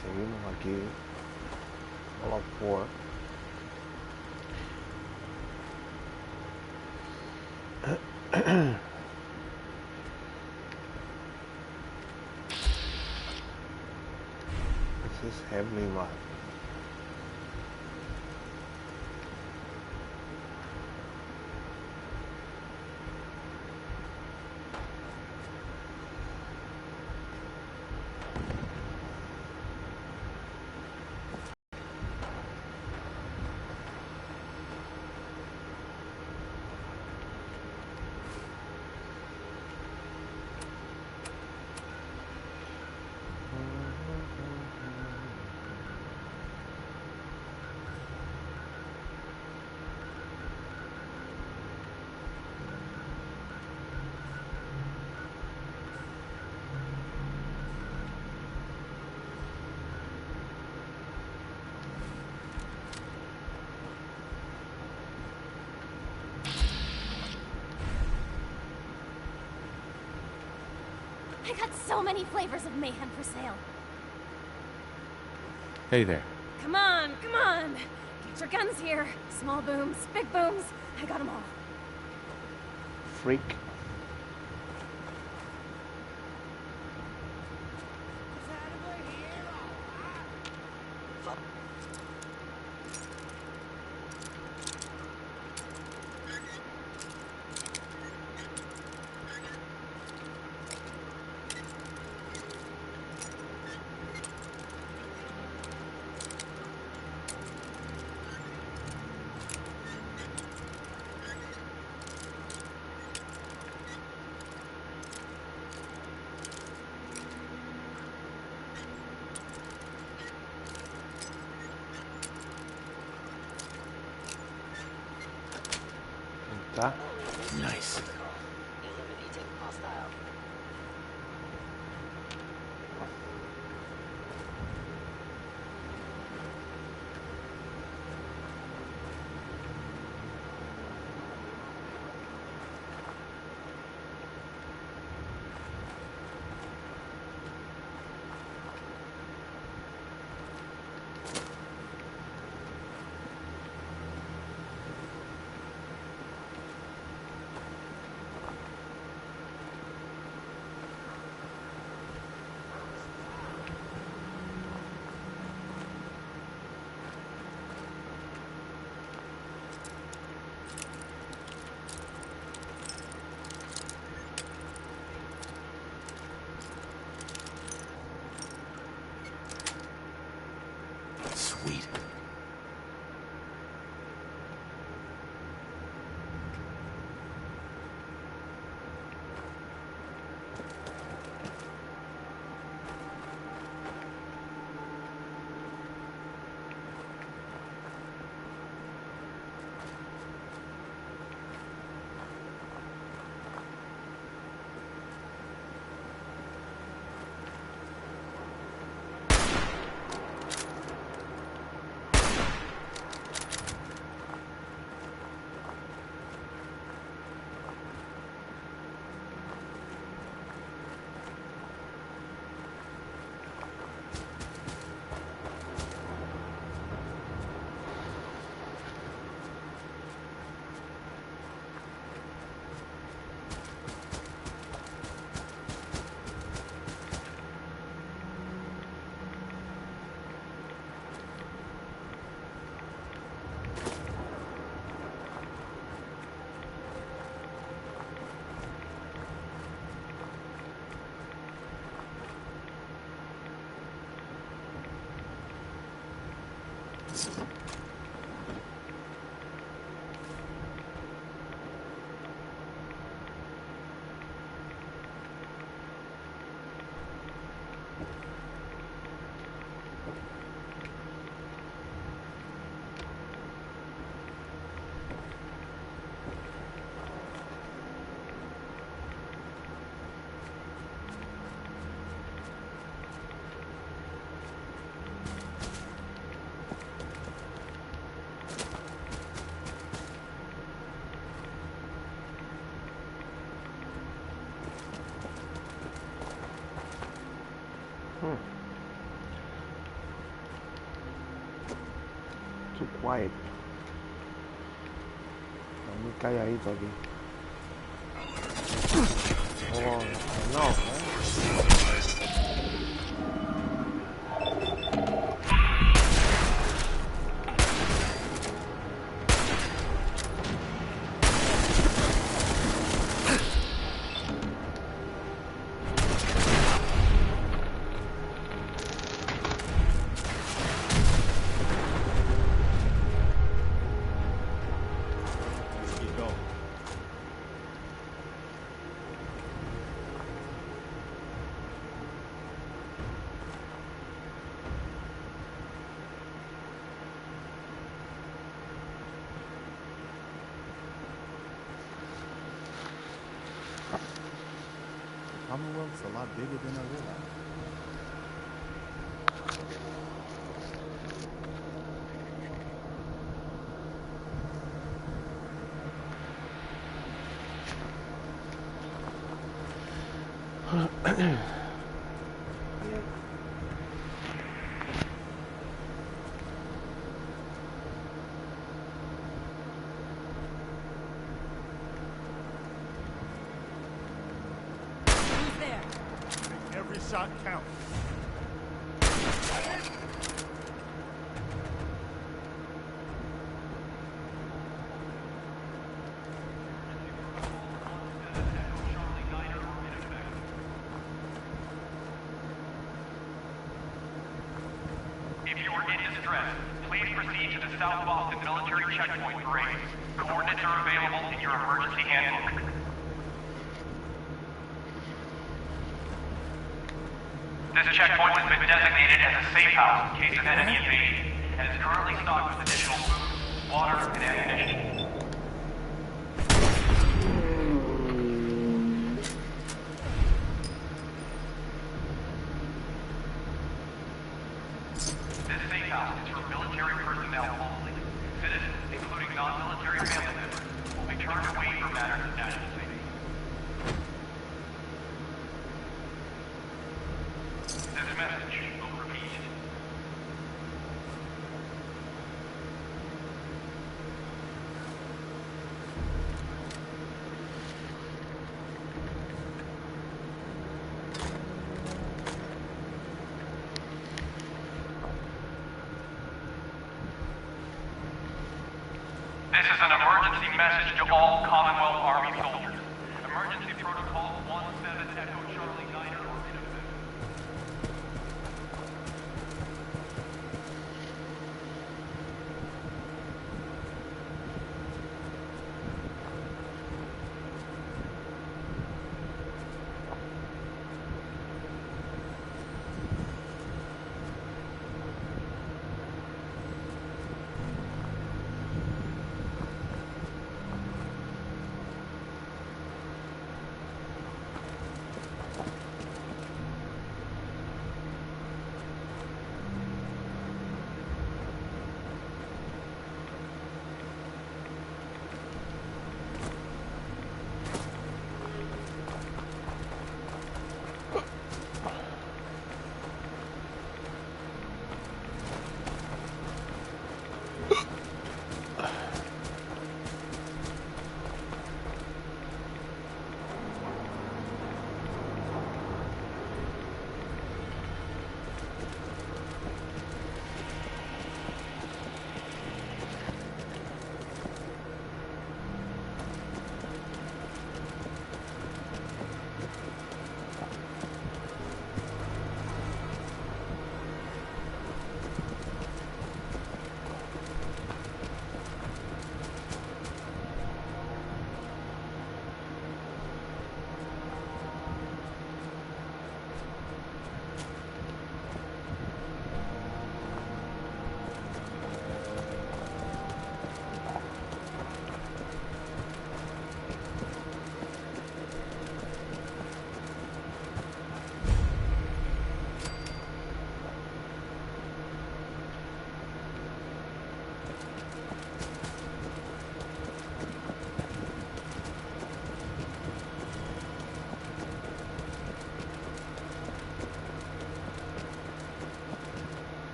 seguimos aquí. Fallout 4. This is heavily marked. I got so many flavors of mayhem for sale. Hey there. Come on, come on! Get your guns here. Small booms, big booms. I got them all. Freak. Tá? Nice. Eliminating hostile. Quiet. Está muy calladito aquí. Oh, no. Commonwealth's a lot bigger than I realized. Who's there? Make every shot count. If you are in distress, please proceed to the South Boston Military Checkpoint Parade. Coordinates are available in your emergency handbook. This checkpoint has been designated as a safe house in case of enemy invasion, and is currently stocked with additional food, water, and ammunition. This safe house is for military personnel only. Citizens, including non-military family members, will be turned away for matters of national safety. This message will repeat. This is an emergency message to all Commonwealth Army soldiers. Emergency protocol 17 Echo Charlie Niner are in effect.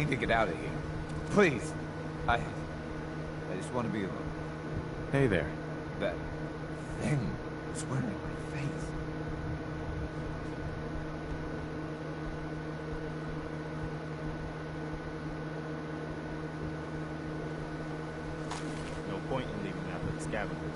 need to get out of here. Please. I just want to be alone. Hey there. That thing was wearing my face. No point in leaving after the scavengers.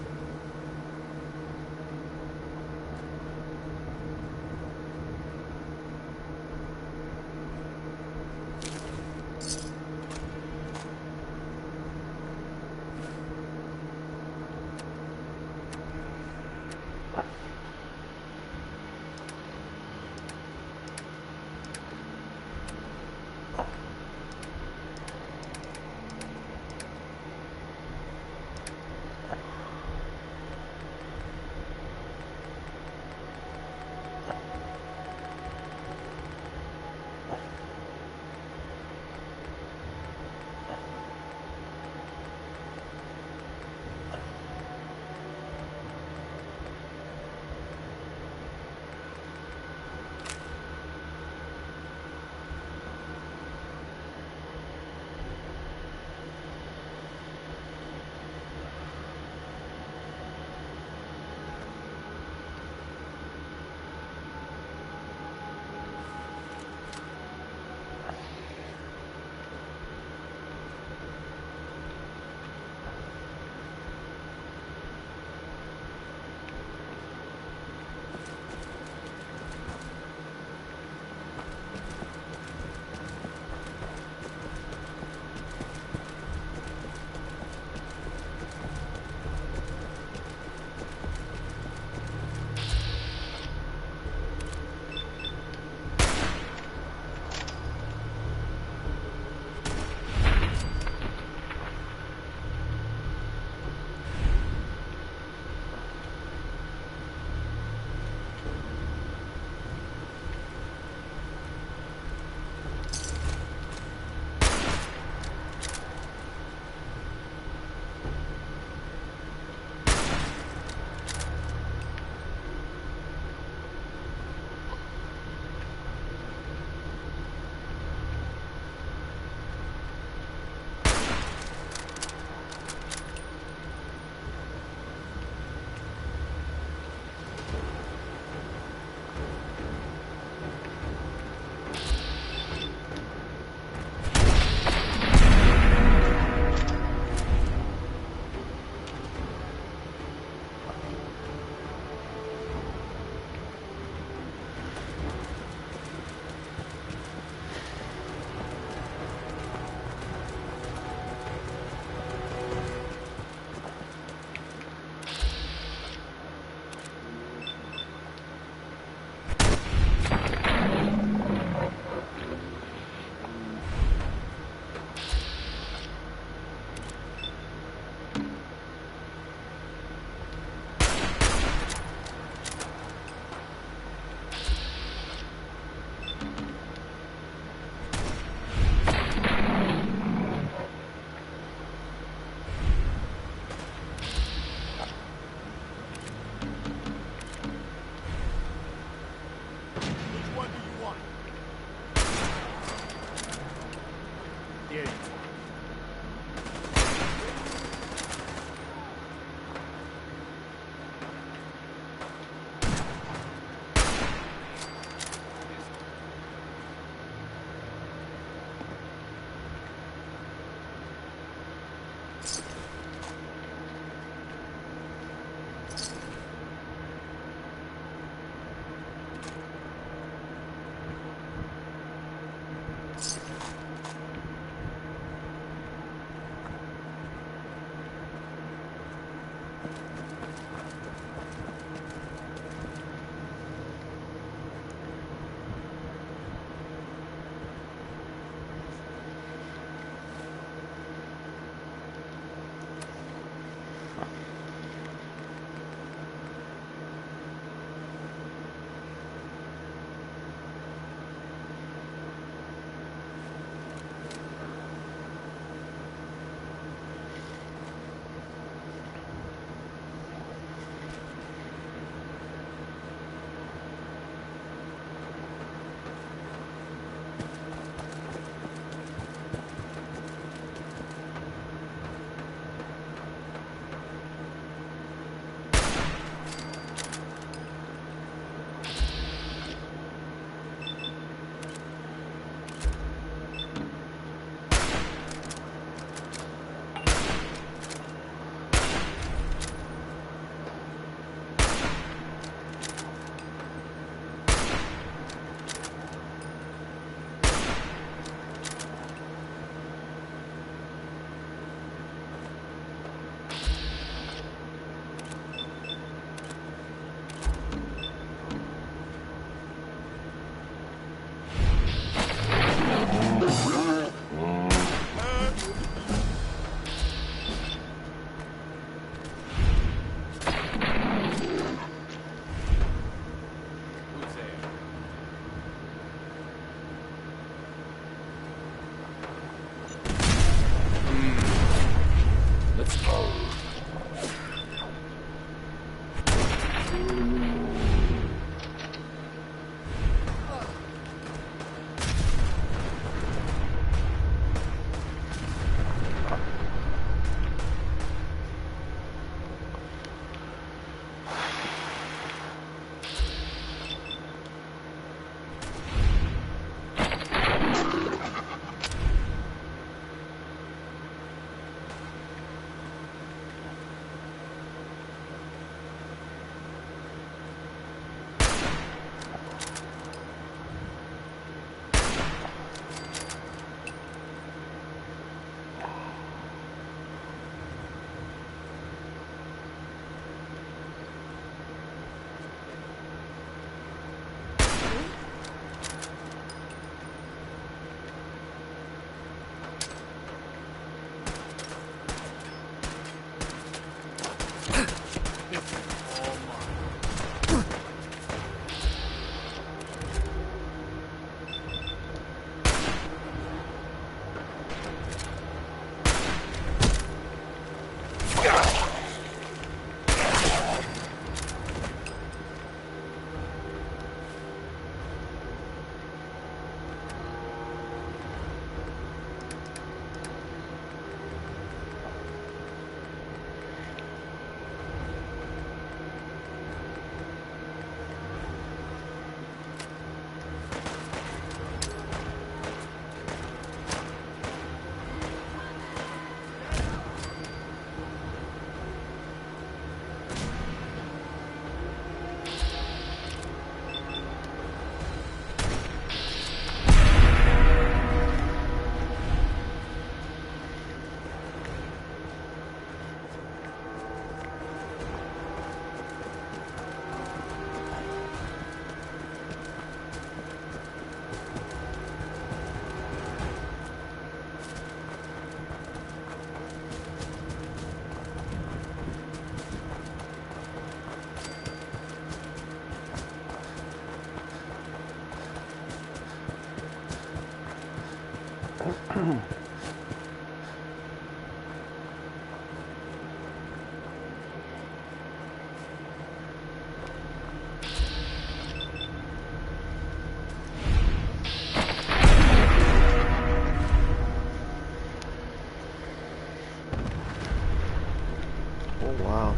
Oh, wow.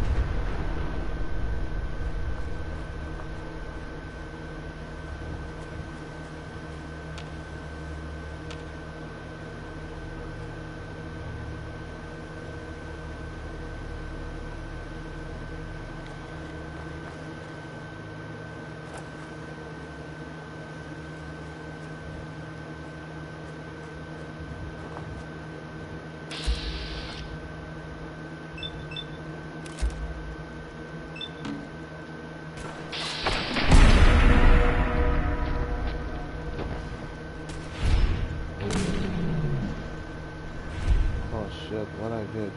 Oh shit, what I did.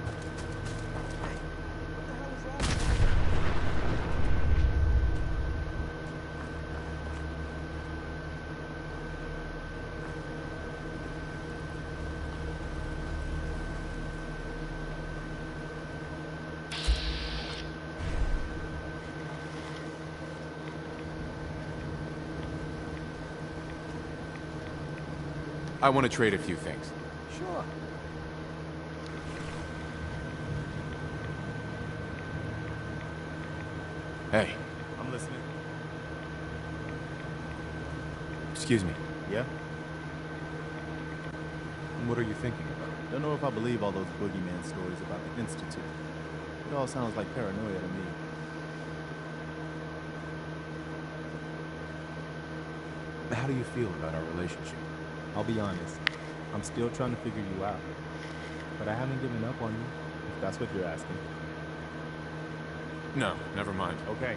I want to trade a few things. Sure. Hey, I'm listening. excuse me. Yeah? What are you thinking about? Don't know if I believe all those boogeyman stories about the Institute. It all sounds like paranoia to me. How do you feel about our relationship? I'll be honest. I'm still trying to figure you out. But I haven't given up on you, if that's what you're asking. No, never mind. Okay.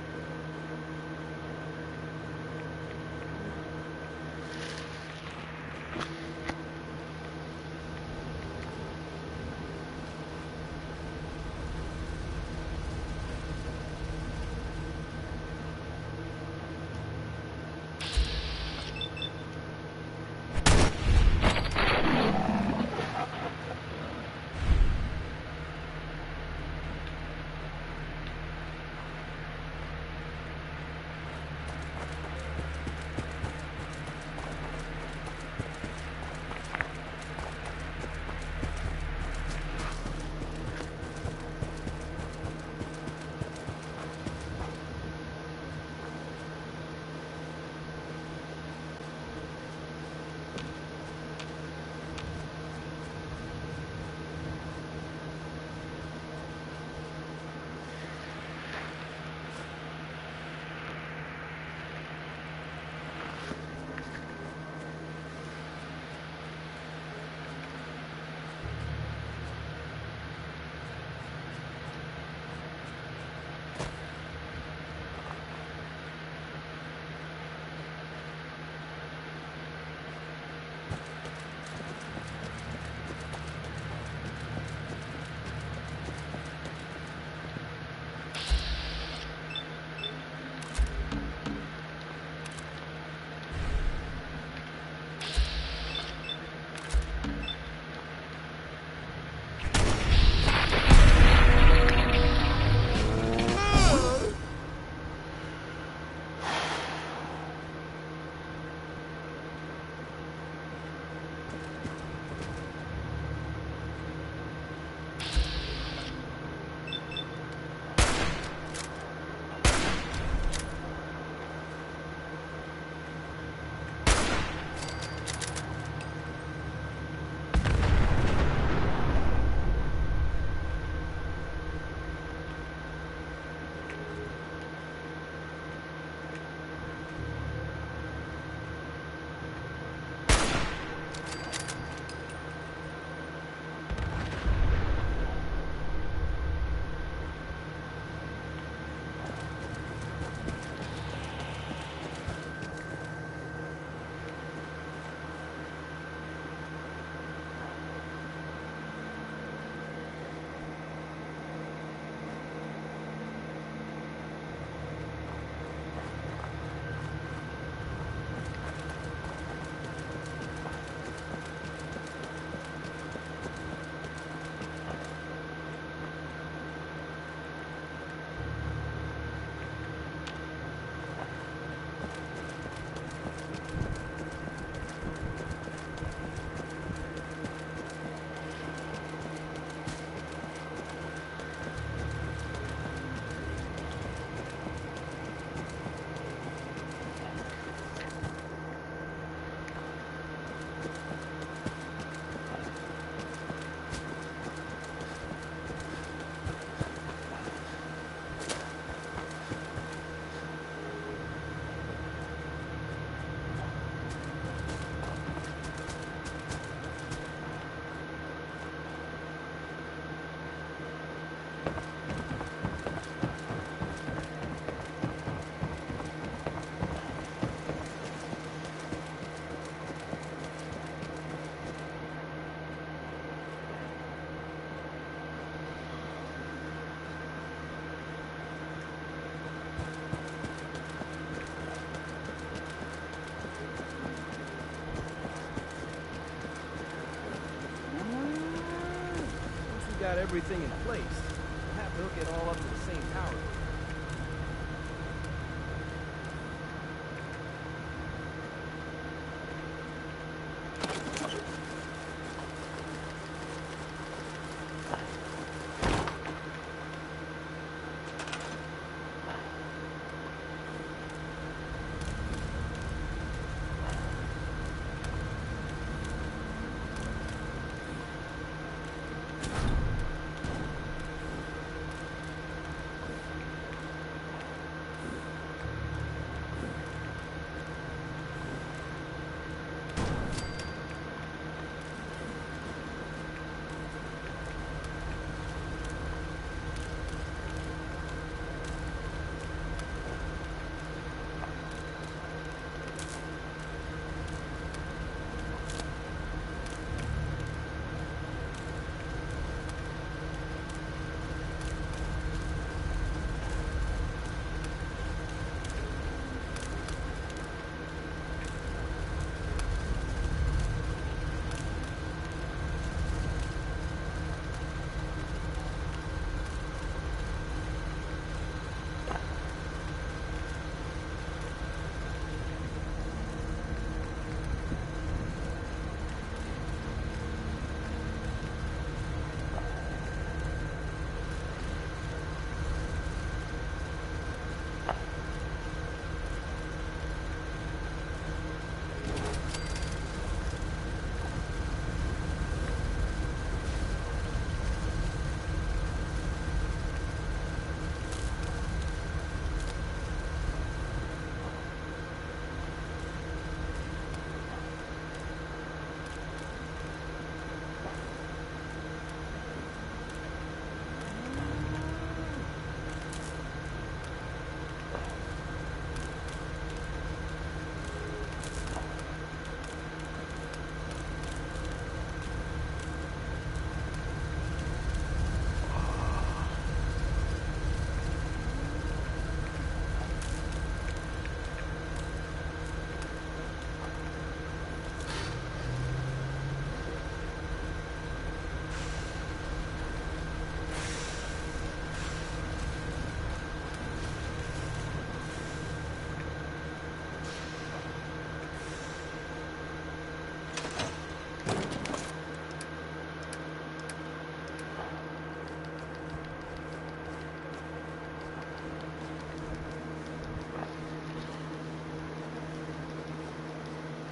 got everything in place. We'll have to hook it all up to the same power.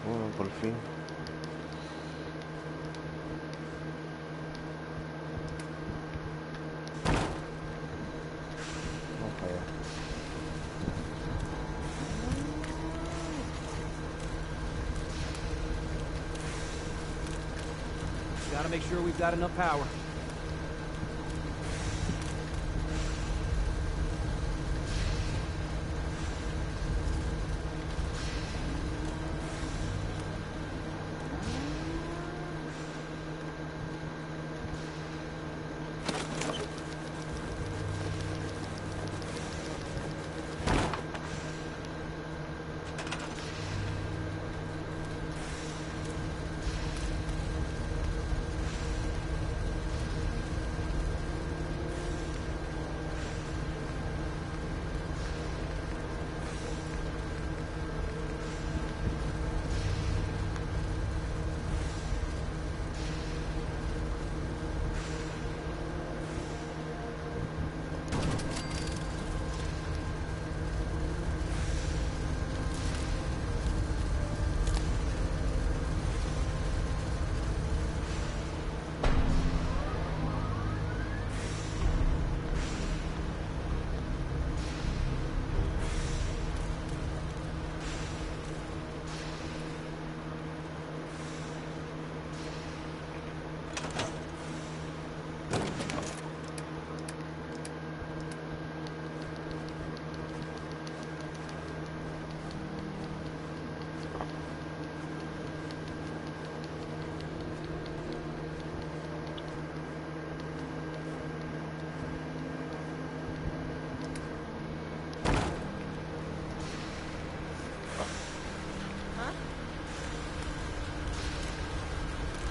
Bueno, por fin. Vamos para allá. Gotta make sure we've got enough power.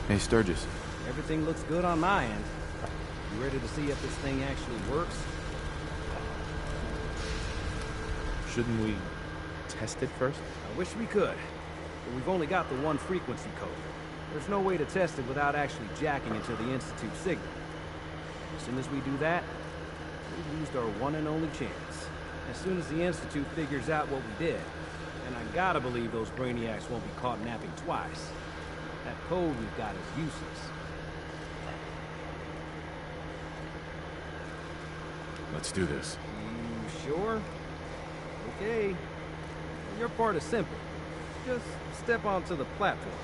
Hey, Sturgis. Everything looks good on my end. You ready to see if this thing actually works? Shouldn't we test it first? I wish we could, but we've only got the one frequency code. There's no way to test it without actually jacking into the Institute signal. As soon as we do that, we've used our one and only chance. As soon as the Institute figures out what we did, and I gotta believe those brainiacs won't be caught napping twice, that code we've got is useless. Let's do this. You sure? Okay. Your part is simple. Just step onto the platform.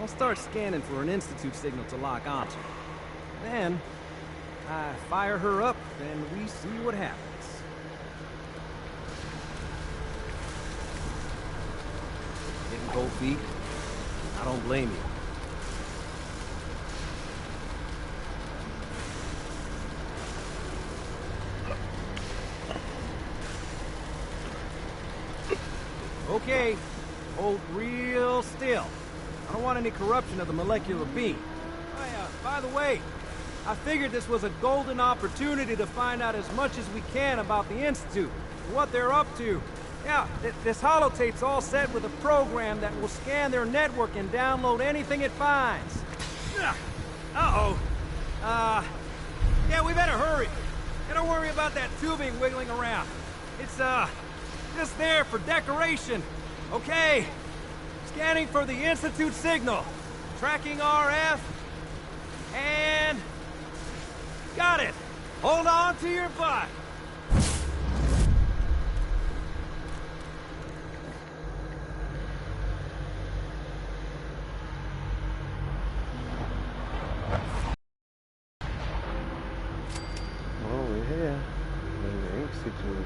I'll start scanning for an Institute signal to lock onto. Then, I fire her up, and we see what happens. Getting cold feet? I don't blame you. Okay, hold real still. I don't want any corruption of the molecular beam. By the way, I figured this was a golden opportunity to find out as much as we can about the Institute, what they're up to. Yeah, this holotape's all set with a program that will scan their network and download anything it finds. Uh-oh. Yeah, we better hurry. And don't worry about that tubing wiggling around. It's, just there for decoration. Okay. Scanning for the Institute signal. Tracking RF. And... got it. Hold on to your butt. Oh, we're here. In the Institute.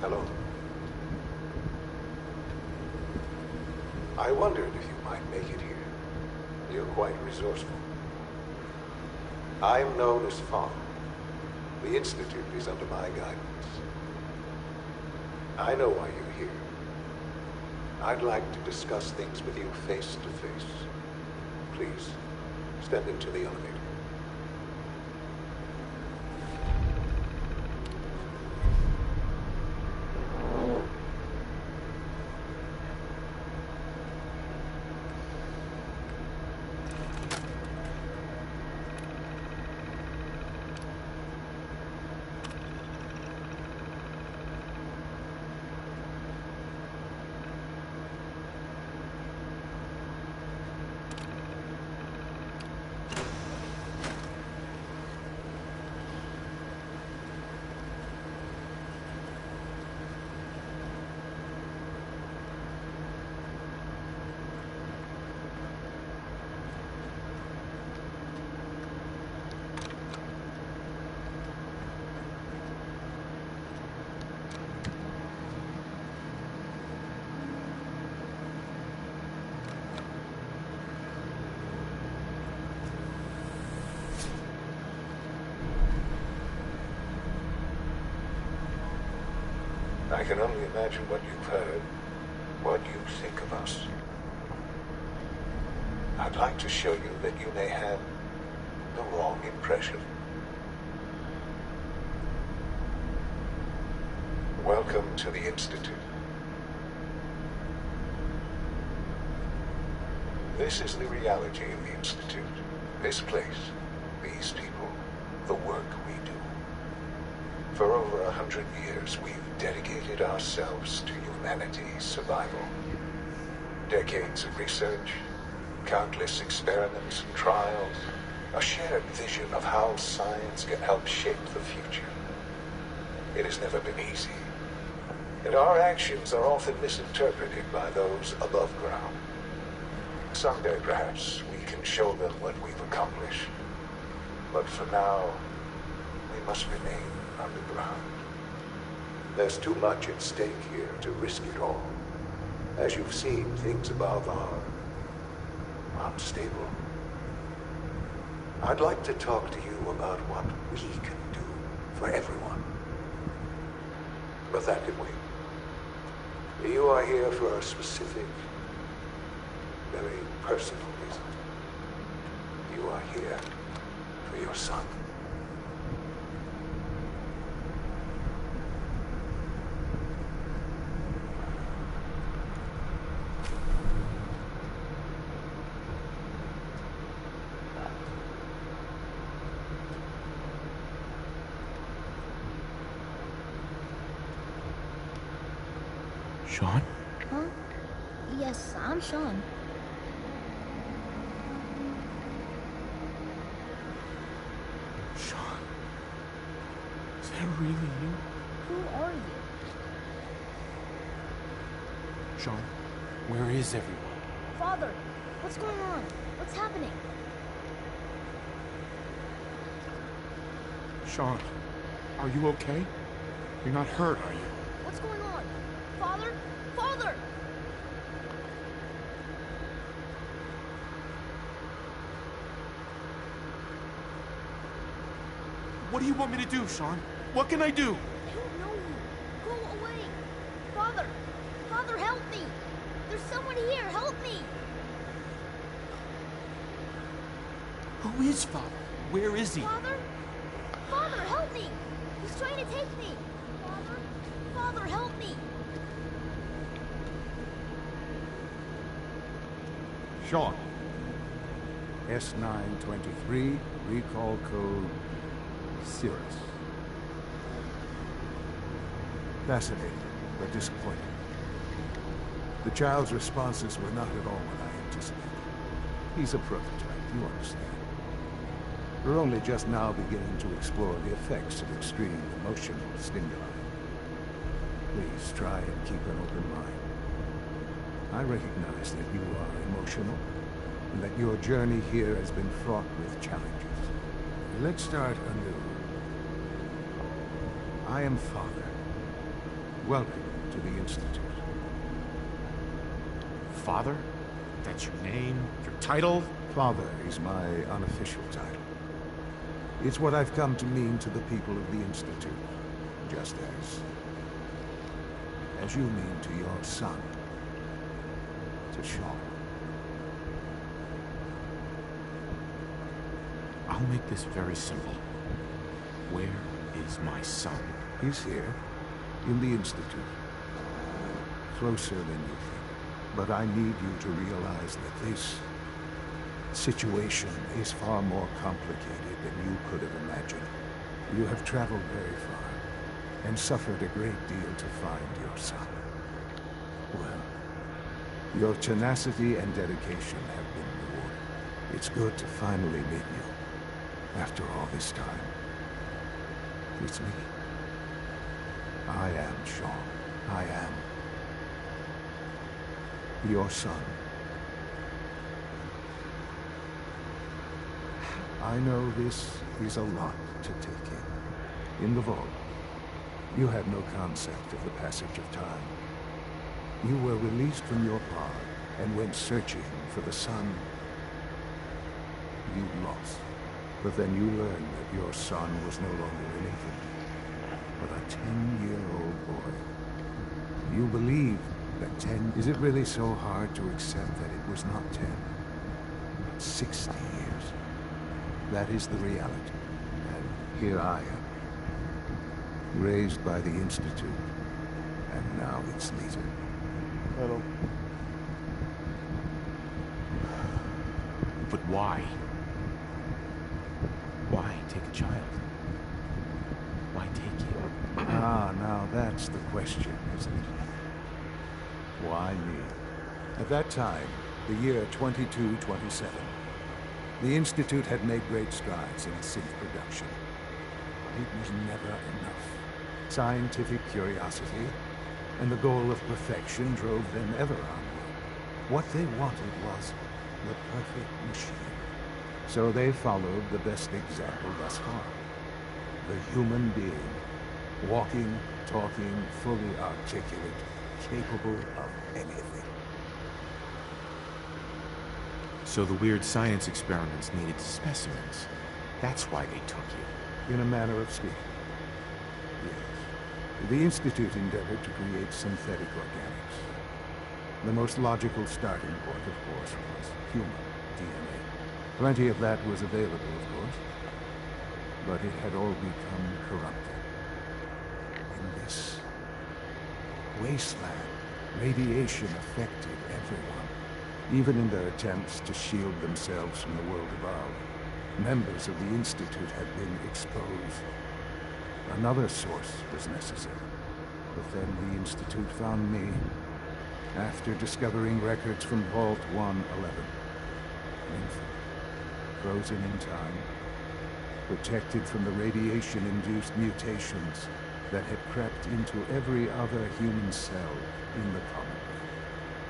Hello. I wondered if you might make it here. You're quite resourceful. I'm known as Fawn. The Institute is under my guidance. I know why you're here. I'd like to discuss things with you face to face. Please, step into the elevator. I can only imagine what you've heard, what you think of us. I'd like to show you that you may have the wrong impression. Welcome to the Institute. This is the reality of the Institute. This place, these people, the work we do. For over 100 years, we've dedicated ourselves to humanity's survival. Decades of research, countless experiments and trials, a shared vision of how science can help shape the future. It has never been easy, and our actions are often misinterpreted by those above ground. Someday, perhaps, we can show them what we've accomplished. But for now, we must remain underground. There's too much at stake here to risk it all. As you've seen, things above are unstable. I'd like to talk to you about what we can do for everyone. But that can wait. You are here for a specific, very personal reason. You are here for your son. Sean? Huh? Yes, I'm Sean. Sean? Is that really you? Who are you? Sean, where is everyone? Father, what's going on? What's happening? Sean, are you okay? You're not hurt, are you? What's going on? Father? Father! What do you want me to do, Sean? What can I do? I don't know you. Go away. Father! Father, help me! There's someone here. Help me! Who is Father? Where is he? Father? Father, help me! He's trying to take me! Father? Father, help me! Sean. S923, recall code Cirrus. Fascinating, but disappointing. The child's responses were not at all what I anticipated. He's a prototype, you understand. We're only just now beginning to explore the effects of extreme emotional stimuli. Please try and keep an open mind. I recognize that you are emotional, and that your journey here has been fraught with challenges. Let's start anew. I am Father. Welcome to the Institute. Father? That's your name? Your title? Father is my unofficial title. It's what I've come to mean to the people of the Institute, just as you mean to your son, to Sean. I'll make this very simple. Where is my son? He's here, in the Institute. Closer than you think. But I need you to realize that this situation is far more complicated than you could have imagined. You have traveled very far, and suffered a great deal to find your son. Well, your tenacity and dedication have been rewarded. It's good to finally meet you, after all this time. It's me. I am Sean. I am your son. I know this is a lot to take in. In the vault, you had no concept of the passage of time. You were released from your pod and went searching for the son you'd lost. But then you learned that your son was no longer an infant, but a 10-year-old boy. You believe that 10... Is it really so hard to accept that it was not 10, but 60 years? That is the reality. And here I am, raised by the Institute, and now its leader. I don't... But why? Why take a child? Why take him? Ah, now that's the question, isn't it? Why me? At that time, the year 2227, the Institute had made great strides in synth production. But it was never enough. Scientific curiosity and the goal of perfection drove them ever onward. What they wanted was the perfect machine. So they followed the best example thus far. The human being. Walking, talking, fully articulate, capable of anything. So the weird science experiments needed specimens. That's why they took you. In a manner of speaking. Yes. The Institute endeavored to create synthetic organics. The most logical starting point, of course, was human DNA. Plenty of that was available, of course. But it had all become corrupted. In this wasteland, radiation affected everyone. Even in their attempts to shield themselves from the world above, members of the Institute had been exposed. Another source was necessary. But then the Institute found me, after discovering records from Vault 111. Infant, frozen in time, protected from the radiation-induced mutations that had crept into every other human cell in the colony.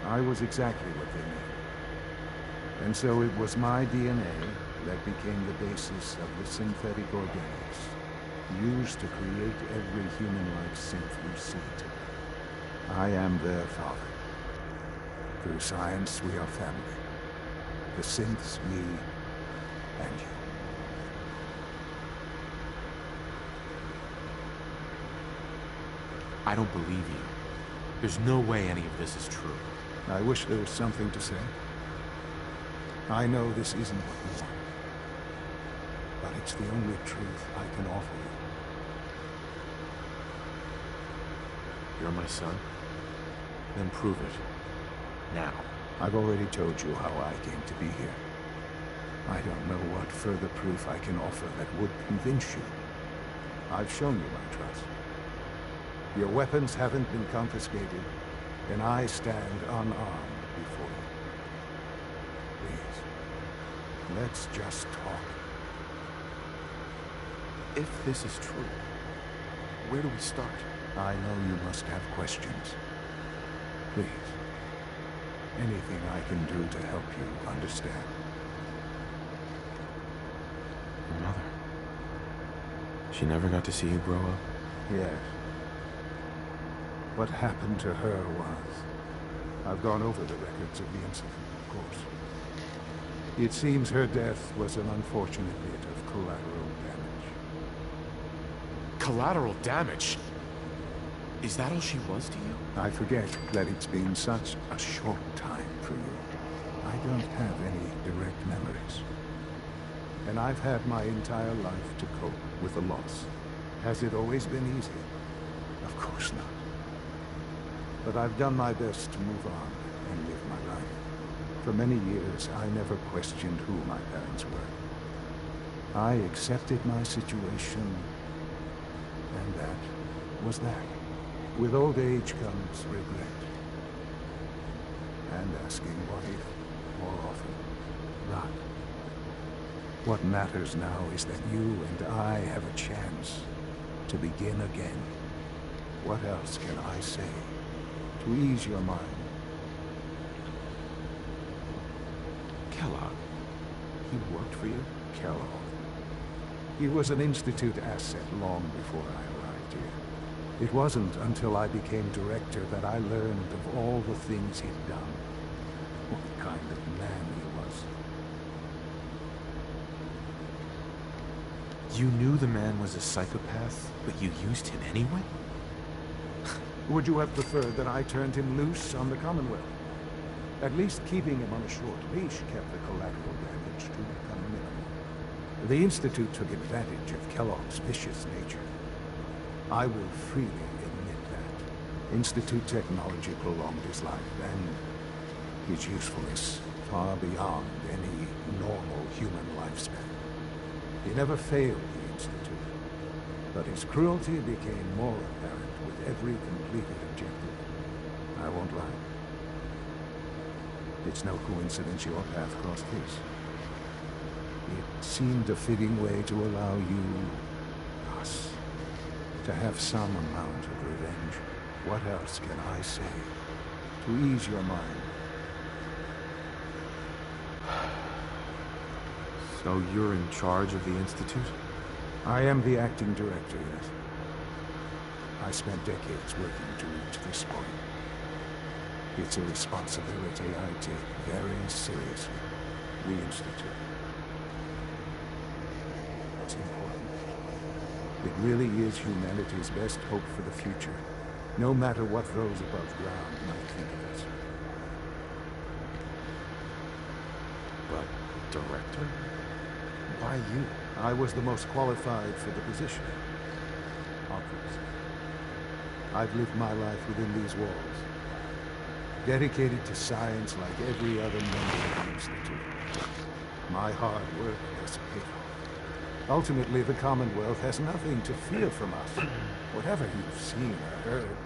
I was exactly what they needed. And so it was my DNA that became the basis of the synthetic organics, used to create every human-like synth you see today. I am their father. Through science, we are family. The synths, me, and you. I don't believe you. There's no way any of this is true. I wish there was something to say. I know this isn't what you want. But it's the only truth I can offer you. You're my son? Then prove it. Now. I've already told you how I came to be here. I don't know what further proof I can offer that would convince you. I've shown you my trust. Your weapons haven't been confiscated, and I stand unarmed before you. Please, let's just talk. If this is true, where do we start? I know you must have questions. Please, anything I can do to help you understand. Your mother. She never got to see you grow up? Yes. What happened to her was... I've gone over the records of the incident, of course. It seems her death was an unfortunate bit of collateral damage. Collateral damage? Is that all she was to you? I forget that it's been such a short time for you. I don't have any direct memories. And I've had my entire life to cope with the loss. Has it always been easy? Of course not. But I've done my best to move on and live my life. For many years, I never questioned who my parents were. I accepted my situation, and that was that. With old age comes regret. And asking what if more often. But what matters now is that you and I have a chance to begin again. What else can I say to ease your mind? Kellogg. He worked for you? Kellogg. He was an Institute asset long before I arrived here. It wasn't until I became director that I learned of all the things he'd done. What kind of man he was. You knew the man was a psychopath, but you used him anyway? Would you have preferred that I turned him loose on the Commonwealth? At least keeping him on a short leash kept the collateral damage to become minimal. The Institute took advantage of Kellogg's vicious nature. I will freely admit that. Institute technology prolonged his life, and his usefulness far beyond any normal human lifespan. He never failed the Institute, but his cruelty became more apparent with every completed objective. I won't lie. It's no coincidence your path crossed his. It seemed a fitting way to allow you, us, to have some amount of revenge. What else can I say to ease your mind? So you're in charge of the Institute? I am the acting director, yes. I spent decades working to reach this point. It's a responsibility I take very seriously. The Institute. It's important. It really is humanity's best hope for the future, no matter what those above ground might think of us. But, Director? Why you? I was the most qualified for the position. Obviously. I've lived my life within these walls. Dedicated to science like every other member of the Institute. My hard work has paid off. Ultimately, the Commonwealth has nothing to fear from us. Whatever you've seen or heard,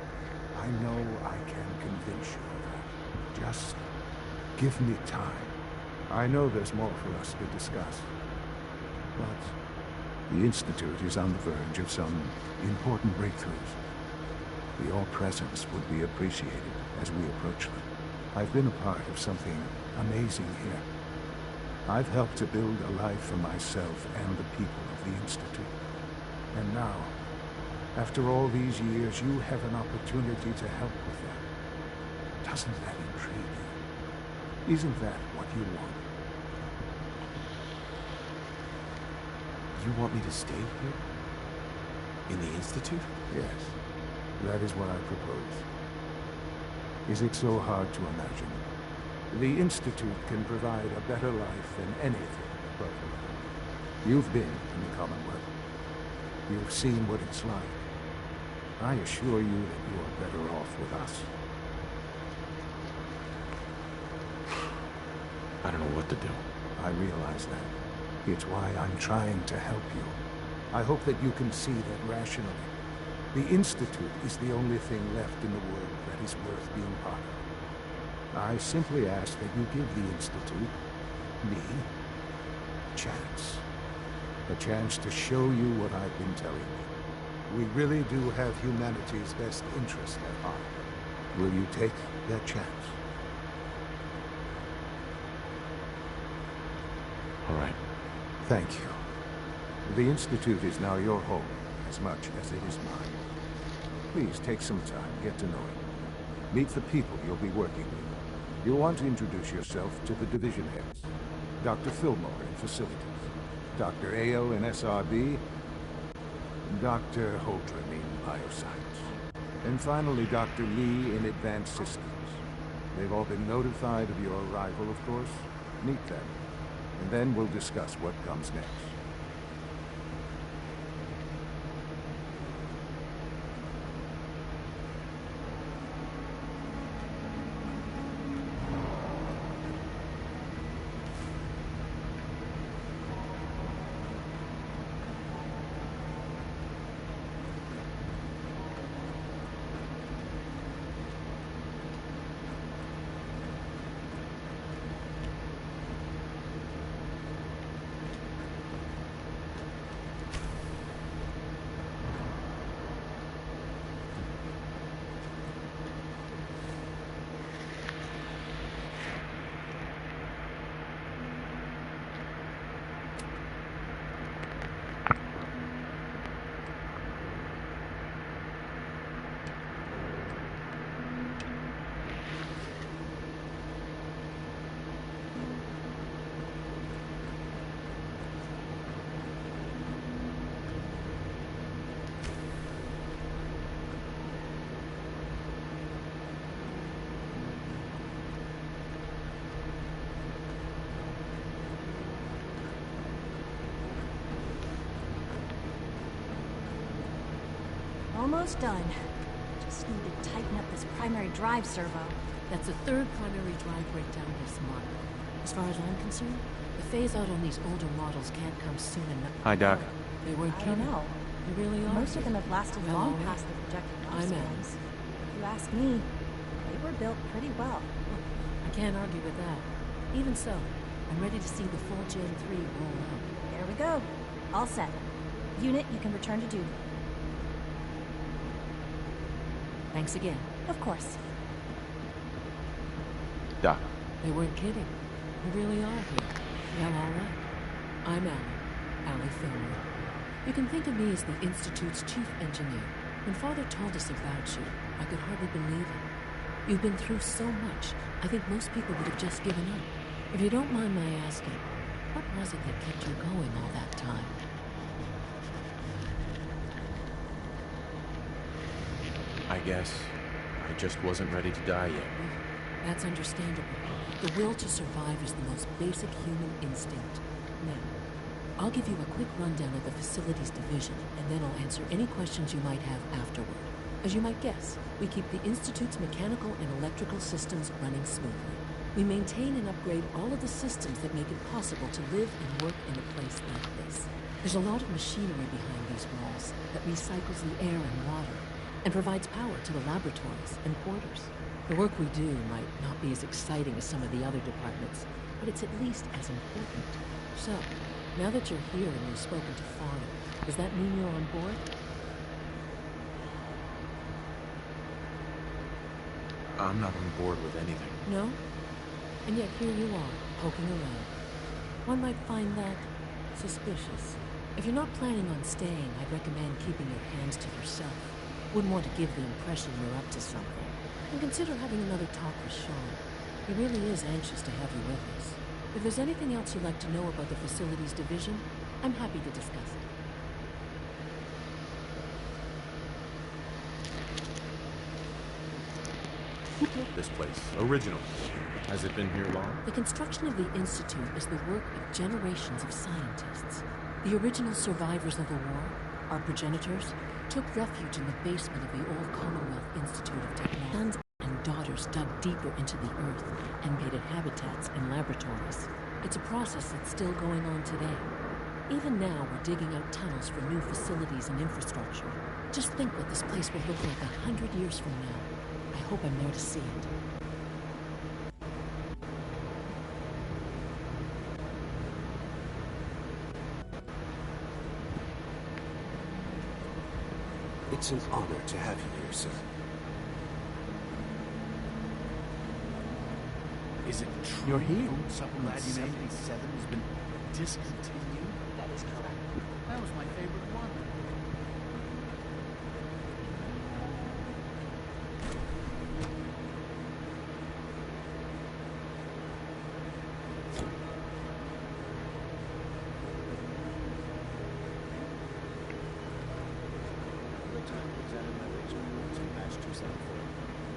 I know I can convince you of that. Just give me time. I know there's more for us to discuss. But the Institute is on the verge of some important breakthroughs. Your presence would be appreciated as we approach them. I've been a part of something amazing here. I've helped to build a life for myself and the people of the Institute. And now, after all these years, you have an opportunity to help with that. Doesn't that intrigue you? Isn't that what you want? You want me to stay here? In the Institute? Yes. That is what I propose. Is it so hard to imagine? The Institute can provide a better life than anything above ground. You've been in the Commonwealth. You've seen what it's like. I assure you that you are better off with us. I don't know what to do. I realize that. It's why I'm trying to help you. I hope that you can see that rationally. The Institute is the only thing left in the world that is worth being part of. I simply ask that you give the Institute, me, a chance. A chance to show you what I've been telling you. We really do have humanity's best interest at heart. Will you take that chance? All right. Thank you. The Institute is now your home, as much as it is mine. Please take some time, get to know it. Meet the people you'll be working with. You'll want to introduce yourself to the division heads. Dr. Fillmore in Facilities, Dr. Ayo in SRB, Dr. Holdren in Bioscience, and finally Dr. Lee in Advanced Systems. They've all been notified of your arrival, of course. Meet them. And then we'll discuss what comes next. Almost done. Just need to tighten up this primary drive servo. That's the third primary drive breakdown this month. As far as I'm concerned, the phase-out on these older models can't come soon enough. Hi, Doc. They weren't I don't kidding. know. They really are. Most of them have lasted long Hello? past their projected I'm lifespans. If you ask me, they were built pretty well. I can't argue with that. Even so, I'm ready to see the full Gen 3 roll out. There we go. All set. Unit, you can return to duty. Thanks again. Of course. Doc. They weren't kidding. We really are here. Well, all right. I'm Allie Filmer. You can think of me as the Institute's chief engineer. When Father told us about you, I could hardly believe it. You've been through so much, I think most people would have just given up. If you don't mind my asking, what was it that kept you going all that time? I guess I just wasn't ready to die yet. That's understandable. The will to survive is the most basic human instinct. Now, I'll give you a quick rundown of the Facilities Division, and then I'll answer any questions you might have afterward. As you might guess, we keep the Institute's mechanical and electrical systems running smoothly. We maintain and upgrade all of the systems that make it possible to live and work in a place like this. There's a lot of machinery behind these walls that recycles the air and water, and provides power to the laboratories and quarters. The work we do might not be as exciting as some of the other departments, but it's at least as important. So, now that you're here and you've spoken to Father, does that mean you're on board? I'm not on board with anything. No? And yet here you are, poking around. One might find that suspicious. If you're not planning on staying, I'd recommend keeping your hands to yourself. Wouldn't want to give the impression you're up to something. And consider having another talk with Sean. He really is anxious to have you with us. If there's anything else you'd like to know about the Facilities Division, I'm happy to discuss it. Who built this place? Original. Has it been here long? The construction of the Institute is the work of generations of scientists. The original survivors of the war, our progenitors, took refuge in the basement of the old Commonwealth Institute of Technology. Sons and daughters dug deeper into the earth and made it habitats and laboratories. It's a process that's still going on today. Even now, we're digging out tunnels for new facilities and infrastructure. Just think what this place will look like 100 years from now. I hope I'm there to see it. It's an honor to have you here, sir. Is it true? You're here? Supplement 77 has been discontinued? That is correct. That was my favorite one.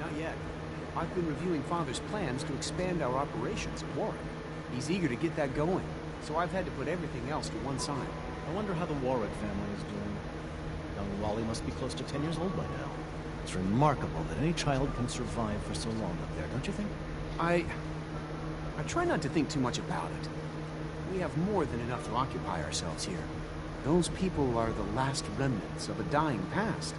Not yet. I've been reviewing Father's plans to expand our operations at Warwick. He's eager to get that going, so I've had to put everything else to one side. I wonder how the Warwick family is doing. Young Wally must be close to 10 years old by now. It's remarkable that any child can survive for so long up there, don't you think? I try not to think too much about it. We have more than enough to occupy ourselves here. Those people are the last remnants of a dying past.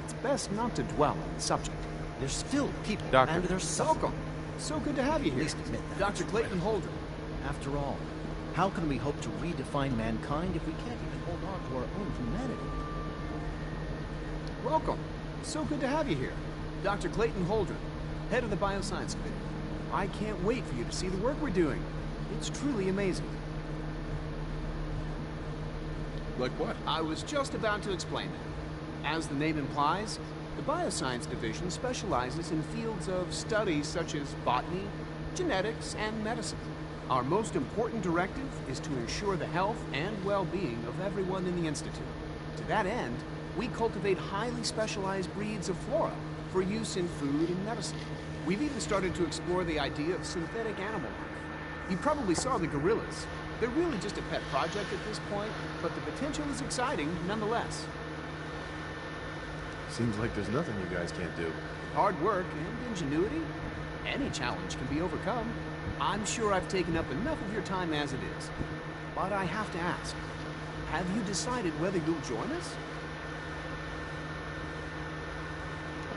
It's best not to dwell on the subject. There's still people, Doctor. and they're suffering. Welcome. So good to have you here. At least admit that. Dr. Clayton Holder. After all, how can we hope to redefine mankind if we can't even hold on to our own humanity? Welcome. So good to have you here. Dr. Clayton Holder, head of the Bioscience Division. I can't wait for you to see the work we're doing. It's truly amazing. Like what? I was just about to explain that. As the name implies, the Bioscience Division specializes in fields of studies such as botany, genetics, and medicine. Our most important directive is to ensure the health and well-being of everyone in the Institute. To that end, we cultivate highly specialized breeds of flora for use in food and medicine. We've even started to explore the idea of synthetic animal life. You probably saw the gorillas. They're really just a pet project at this point, but the potential is exciting nonetheless. Seems like there's nothing you guys can't do. Hard work and ingenuity, any challenge can be overcome. I'm sure I've taken up enough of your time as it is. But I have to ask, have you decided whether you'll join us?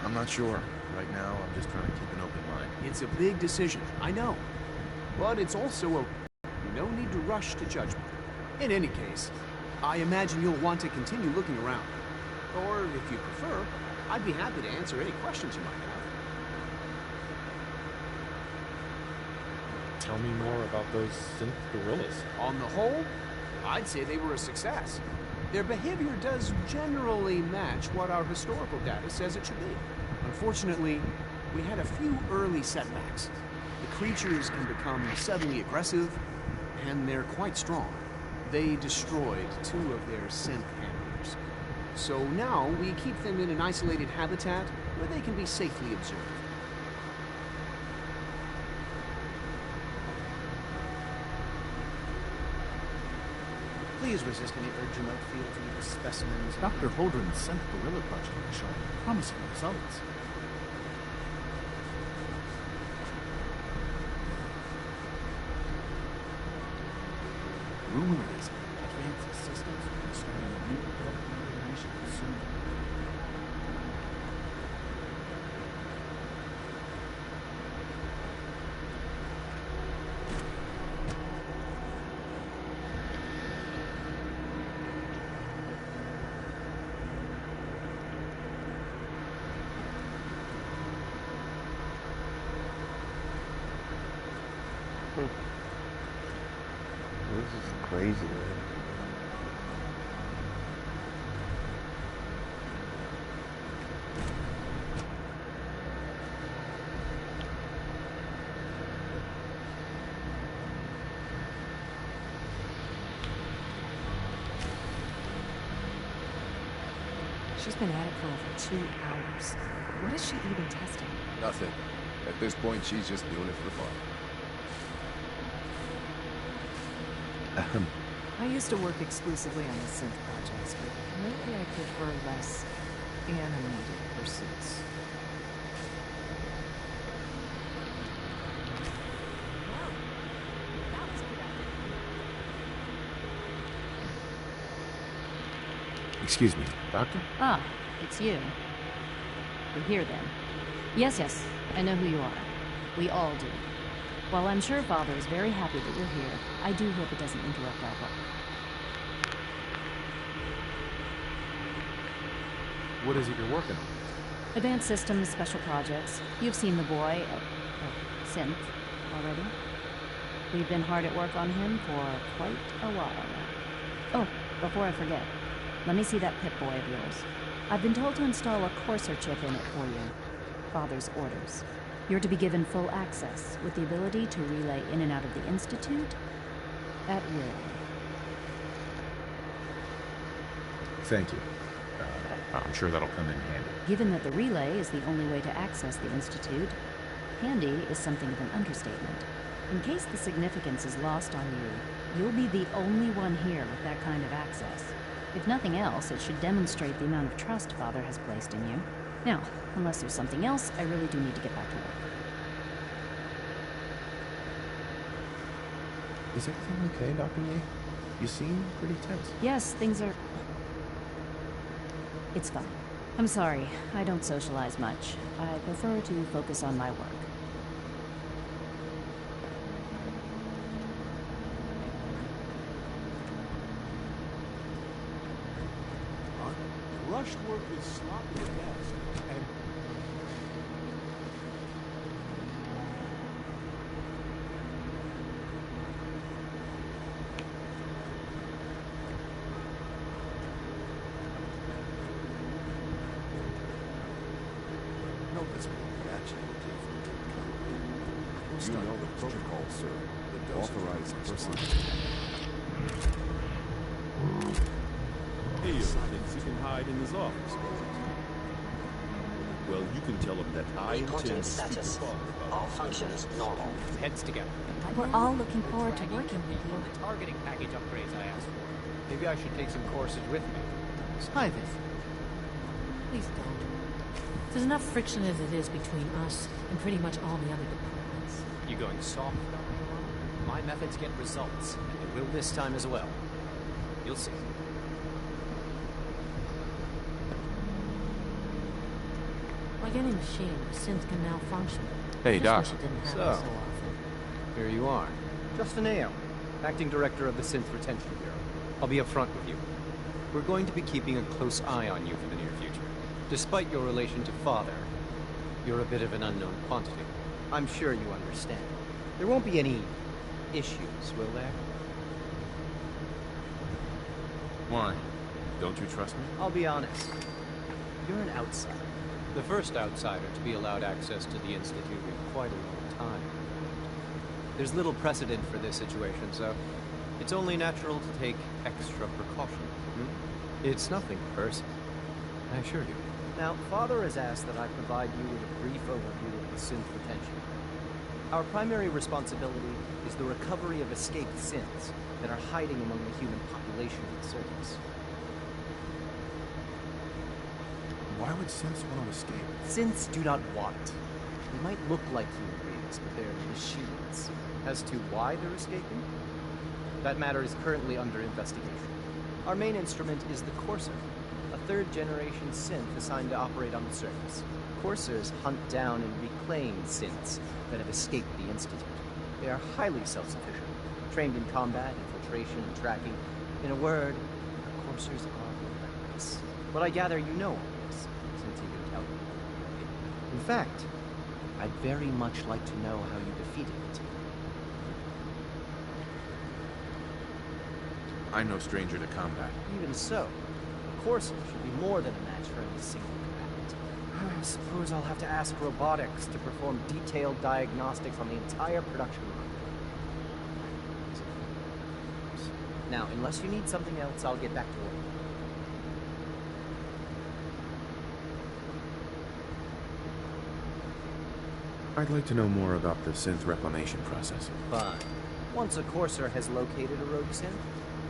I'm not sure. Right now, I'm just trying to keep an open mind. It's a big decision, I know. But it's also no need to rush to judgment. In any case, I imagine you'll want to continue looking around. Or, if you prefer, I'd be happy to answer any questions you might have. Tell me more about those synth gorillas. On the whole, I'd say they were a success. Their behavior does generally match what our historical data says it should be. Unfortunately, we had a few early setbacks. The creatures can become suddenly aggressive, and they're quite strong. They destroyed 2 of their synth handlers. So now we keep them in an isolated habitat where they can be safely observed. Please resist any urge you might feel to leave the specimens. Dr. Holdren's Synth Gorilla Project has shown promising results. Rumor is advanced systems are starting a new development generation soon. This is crazy, man. She's been at it for over 2 hours. What is she even testing? Nothing. At this point, she's just doing it for fun. I used to work exclusively on the synth projects, but lately I prefer less animated pursuits. Excuse me, Doctor? Ah, it's you. You're here then. Yes, I know who you are. We all do. While I'm sure Father is very happy that you're here, I do hope it doesn't interrupt our work. What is it you're working on? Advanced Systems, Special Projects. You've seen the boy, Synth, already. We've been hard at work on him for quite a while now. Oh, before I forget, let me see that Pip-Boy of yours. I've been told to install a Courser chip in it for you. Father's orders. You're to be given full access, with the ability to relay in and out of the Institute at will. Thank you. I'm sure that'll come in handy. Given that the relay is the only way to access the Institute, handy is something of an understatement. In case the significance is lost on you, you'll be the only one here with that kind of access. If nothing else, it should demonstrate the amount of trust Father has placed in you. Now, unless there's something else, I really do need to get back to work. Is everything okay, Dr. Yi? You seem pretty tense. Yes, things are... It's fine. I'm sorry, I don't socialize much. I prefer to focus on my work. Rushed work is sloppy at best, and No, this will be action will take from you know the protocol, sir. The authorized person. Hey, thinks he can hide in his office. Well, you can tell him that I intend Reporting to speak status. to Father about All functions normal. Heads together. We're all looking forward to working with you. The targeting package upgrades I asked for. Maybe I should take some courses with me. Hi, Viv. Please don't. There's enough friction as it is between us and pretty much all the other departments. You going soft? My methods get results, and they will this time as well. You'll see. Like any machine, a synth can malfunction. Hey, Doc. Just wish it didn't happen So, so often. here you are. Justin Ayo, Acting Director of the Synth Retention Bureau. I'll be upfront with you. We're going to be keeping a close eye on you for the near future. Despite your relation to Father, you're a bit of an unknown quantity. I'm sure you understand. There won't be any issues, will there? Why? Don't you trust me? I'll be honest. You're an outsider. The first outsider to be allowed access to the Institute in quite a long time. There's little precedent for this situation, so it's only natural to take extra precaution. It's nothing personal, I assure you. Now, Father has asked that I provide you with a brief overview of the synth retention. Our primary responsibility is the recovery of escaped synths that are hiding among the human population of the surface. Why would synths want to escape? Synths do not want. They might look like human beings, but they're machines. As to why they're escaping, that matter is currently under investigation. Our main instrument is the Courser, a third-generation synth assigned to operate on the surface. Coursers hunt down and reclaim synths that have escaped the Institute. They are highly self-sufficient, trained in combat, infiltration, and tracking. In a word, the Coursers are relentless. But I gather you know all this, since you can tell me. In fact, I'd very much like to know how you defeated it. I'm no stranger to combat. Even so, a Courser should be more than a match for any single combatant. I suppose I'll have to ask robotics to perform detailed diagnostics on the entire production line. Now, unless you need something else, I'll get back to work. I'd like to know more about the synth reclamation process. Fine. Once a Courser has located a rogue synth,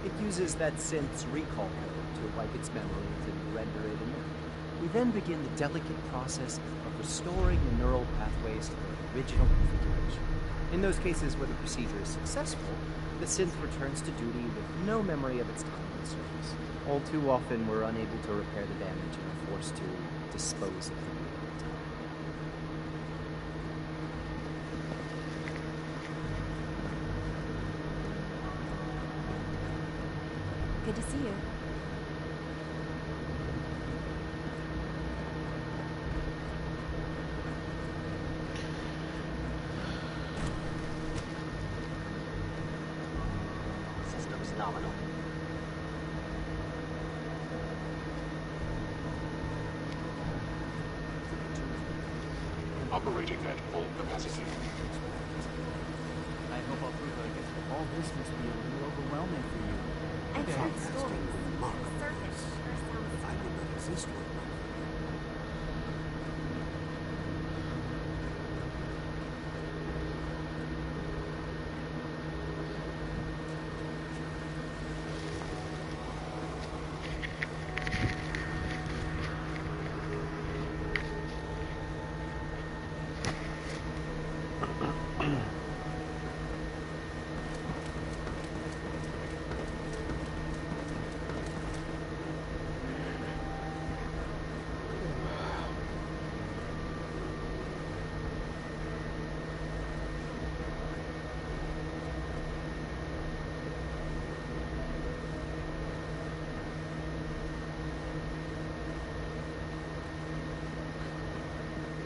it uses that synth's recall code to wipe its memories and render it inert. We then begin the delicate process of restoring the neural pathways to their original configuration. In those cases where the procedure is successful, the synth returns to duty with no memory of its time on the surface. All too often, we're unable to repair the damage and are forced to dispose of the Good to see you. System's nominal. Operating at full capacity. I hope I'll prove I guess all this must be a little overwhelming for you. Excellent stories. Remarkable. Surface sure sounds I would not exist were it not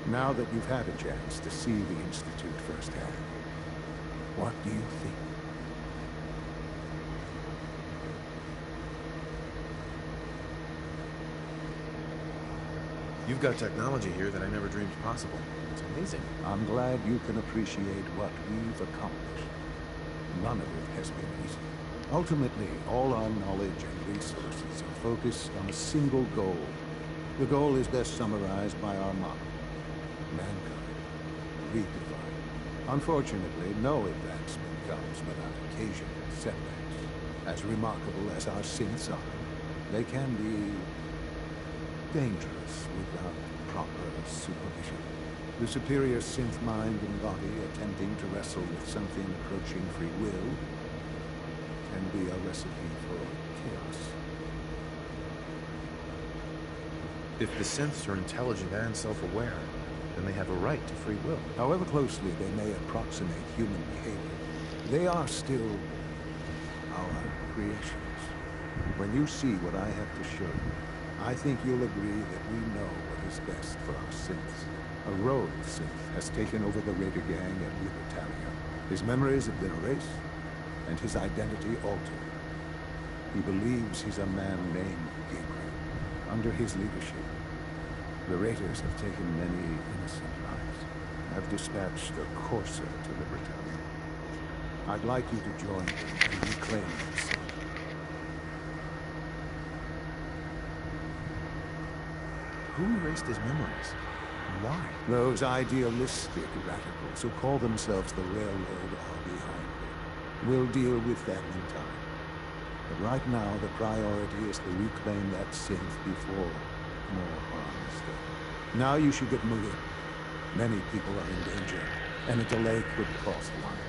Now that you've had a chance to see the Institute firsthand, what do you think? You've got technology here that I never dreamed possible. It's amazing. I'm glad you can appreciate what we've accomplished. None of it has been easy. Ultimately, all our knowledge and resources are focused on a single goal. The goal is best summarized by our motto: mankind redefined. Unfortunately, no advancement comes without occasional setbacks. As remarkable as our synths are, they can be dangerous without proper supervision. The superior synth mind and body attempting to wrestle with something approaching free will can be a recipe for chaos. If the synths are intelligent and self-aware, then they have a right to free will. However closely they may approximate human behavior, they are still our creations. When you see what I have to show you, I think you'll agree that we know what is best for our synths. A rogue synth has taken over the Raider gang at Libertalia. His memories have been erased, and his identity altered. He believes he's a man named Gabriel. Under his leadership, the Raiders have taken many innocent lives, and have dispatched a courser to Libertalia. I'd like you to join them and reclaim that city. Who erased his memories? And why? Those idealistic radicals who call themselves the Railroad are behind it. We'll deal with them in time. But right now, the priority is to reclaim that synth before more harm is done. Now you should get moving. Many people are in danger, and a delay could cost lives.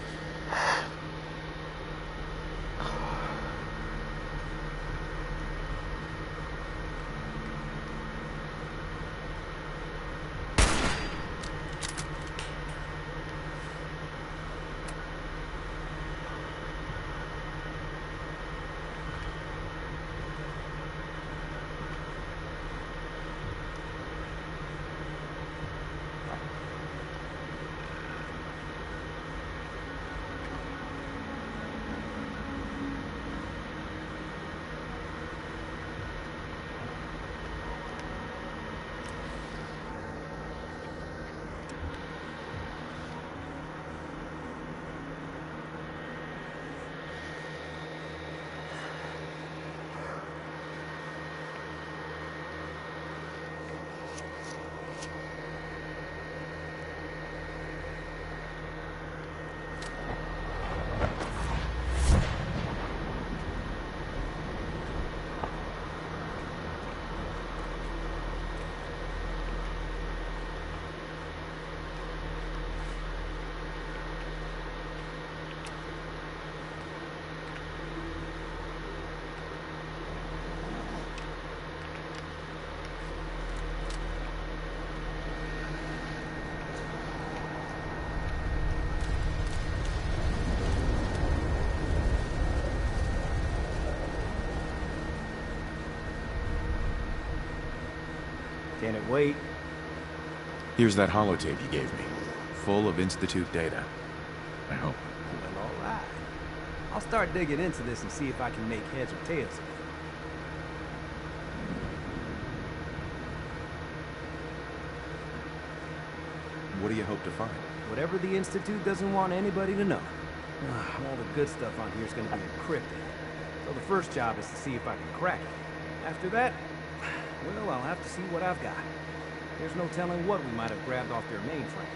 Can it wait? Here's that holotape you gave me, full of Institute data. I hope. Well, all right. I'll start digging into this and see if I can make heads or tails of it. What do you hope to find? Whatever the Institute doesn't want anybody to know. All the good stuff on here is going to be encrypted. So the first job is to see if I can crack it. After that, well, I'll have to see what I've got. There's no telling what we might have grabbed off their mainframe.